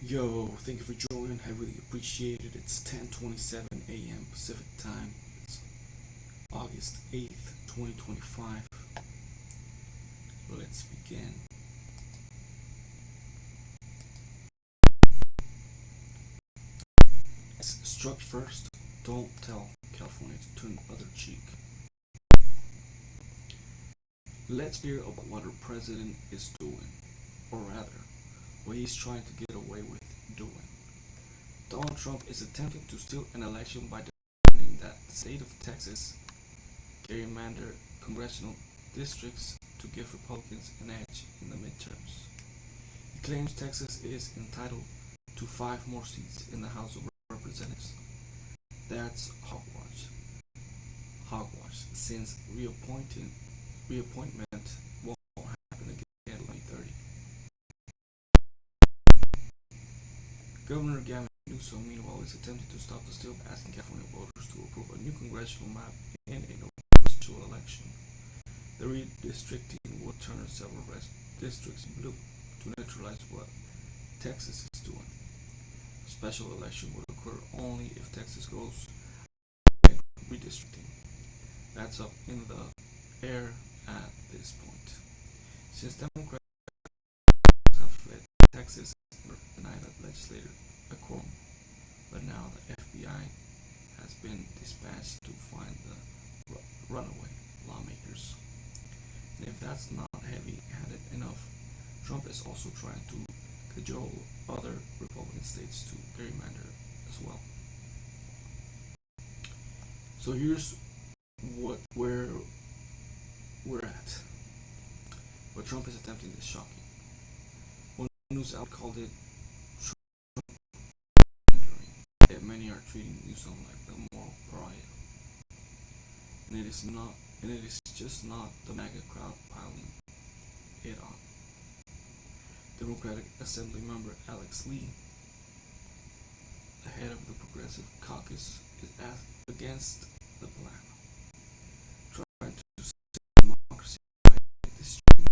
Yo, thank you for joining. I really appreciate it. It's 10:27 a.m. Pacific time. It's August 8th, 2025. Let's begin. Struck first, don't tell California to turn the other cheek. Let's hear about what our president is doing, or rather, what he's trying to get away with doing. Donald Trump is attempting to steal an election by demanding that the state of Texas gerrymander congressional districts to give Republicans an edge in the midterms. He claims Texas is entitled to 5 more seats in the House of Representatives. That's hogwash. Hogwash, since reappointment won't happen again in 2030. Governor Gavin Newsom, meanwhile, is attempting to stop the steal by asking California voters to approve a new congressional map in a November election. The redistricting would turn several districts blue to neutralize what Texas is doing. A special election would occur only if Texas goes redistricting. That's up in the air at this point. Since Democrats have fled Texas and denied the legislature a quorum, but now the FBI has been dispatched to find the runaway lawmakers. And if that's not heavy-handed enough, Trump is also trying to cajole other Republican states to gerrymander as well. So here's where we're at. What Trump is attempting is shocking. One news outlet called it Trumpendering, yet many are treating Newsom like the moral pariah. And it is just not the MAGA crowd piling it on. Democratic Assembly member Alex Lee, the head of the Progressive Caucus, is against the plan, trying to save democracy by destroying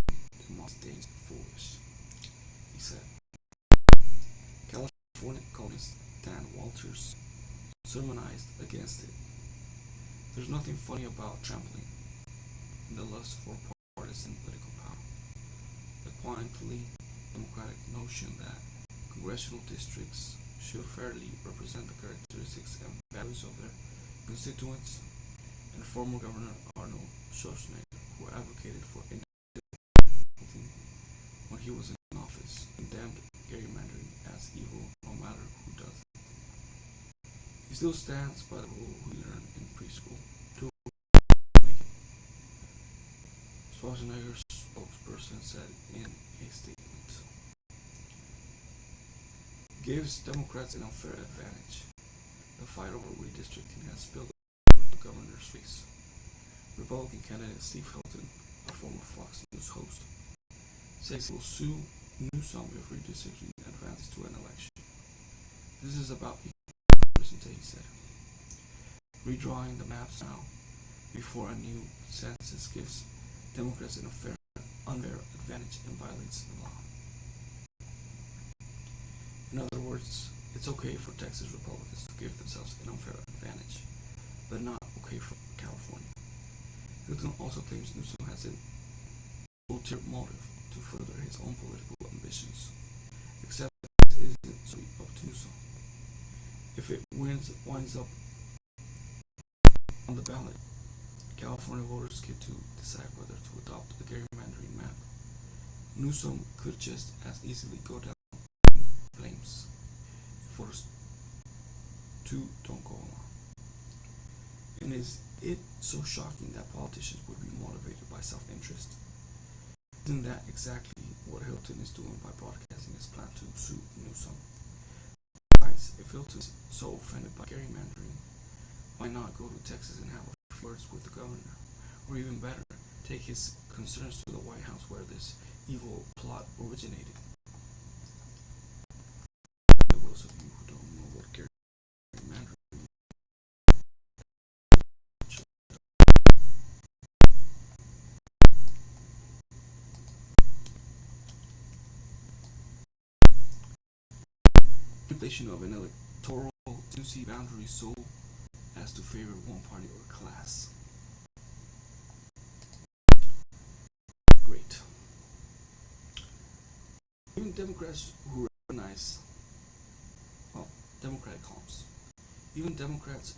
democracy foolish. He said, California columnist Dan Walters sermonized against it. There's nothing funny about trampling in the lust for partisan political power. The quietly democratic notion that congressional districts should fairly represent the characteristics and values of their constituents, and former Governor Arnold Schwarzenegger, who advocated for independence when he was in office, condemned gerrymandering as evil no matter who does it. He still stands by the rule we learned in preschool: to make it. Schwarzenegger's spokesperson said in a statement, gives Democrats an unfair advantage. The fight over redistricting has spilled over the governor's race. Republican candidate Steve Hilton, a former Fox News host, says he will sue Newsom if redistricting advances to an election. This is about equal representation, he said. Redrawing the maps now before a new census gives Democrats an unfair advantage and violates the law. In other words, it's okay for Texas Republicans to give themselves an unfair advantage, but not okay for California. Hilton also claims Newsom has an ulterior motive to further his own political ambitions, except it isn't solely up to Newsom. If it winds up on the ballot, California voters get to decide whether to adopt a gerrymandering map. Newsom could just as easily go down flames if voters too don't go along. And is it so shocking that politicians would be motivated by self-interest? Isn't that exactly what Hilton is doing by broadcasting his plan to sue Newsom? Besides, if Hilton is so offended by gerrymandering, why not go to Texas and have a few words with the governor? Or even better, take his concerns to the White House where this evil plot originated. Those of you who don't know what gerrymandering is, manipulation of an electoral constituency boundary so as to favor one party or class. Great. Even Democrats who recognize, well, Democratic columns. Even Democrats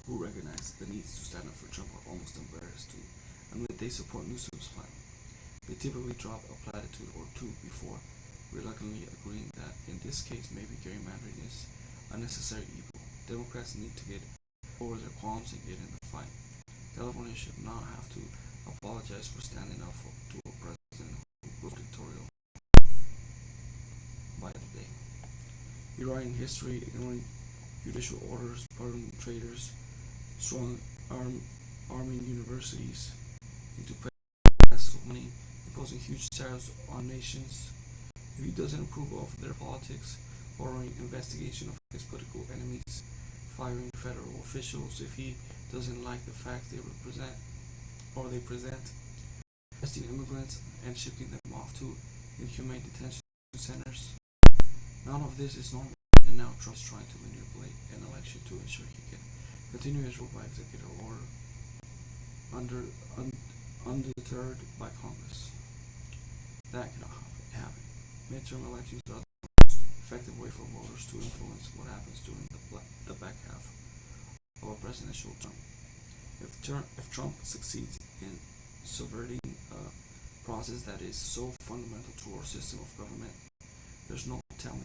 who recognize the needs to stand up for Trump are almost embarrassed to admit they support Newsom's plan. They typically drop a platitude or two before reluctantly agreeing that in this case maybe gerrymandering is a necessary evil. Democrats need to get over their qualms and get in the fight. California should not have to apologize for standing up to a president who was dictatorial by the day. Rewriting history, ignoring judicial orders, pardoning traitors, strong arming universities into passive money, imposing huge tariffs on nations. If he doesn't approve of their politics, ordering investigation of his political enemies, firing federal officials if he doesn't like the facts they present, arresting immigrants and shipping them off to inhumane detention centers. None of this is normal, and now Trump's trying to manipulate an election to ensure he can continue his rule by executive order undeterred by Congress. That cannot happen. Midterm elections are the most effective way for voters to influence what happens during the back half of a presidential term. If Trump succeeds in subverting a process that is so fundamental to our system of government, there's no telling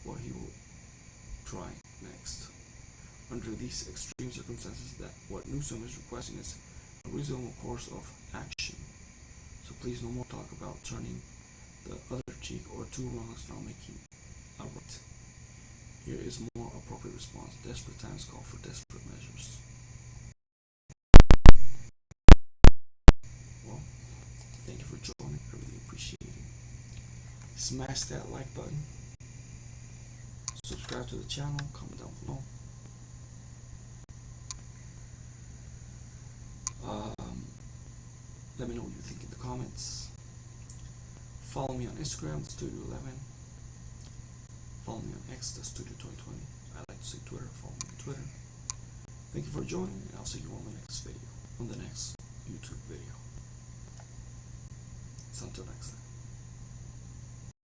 what he will try next. Under these extreme circumstances, that what Newsom is requesting is a reasonable course of action. So please no more talk about turning the other cheek or two wrongs now making a right. Here is more appropriate response. Desperate times call for desperate measures. Well, thank you for joining. I really appreciate it. Smash that like button. Subscribe to the channel. Comment down below. Let me know what you think in the comments. Follow me on Instagram, Studio11. Follow me on X, the Studio 2020. I like to say Twitter. Follow me on Twitter. Thank you for joining, and I'll see you on the next video, on the next YouTube video. So until next time.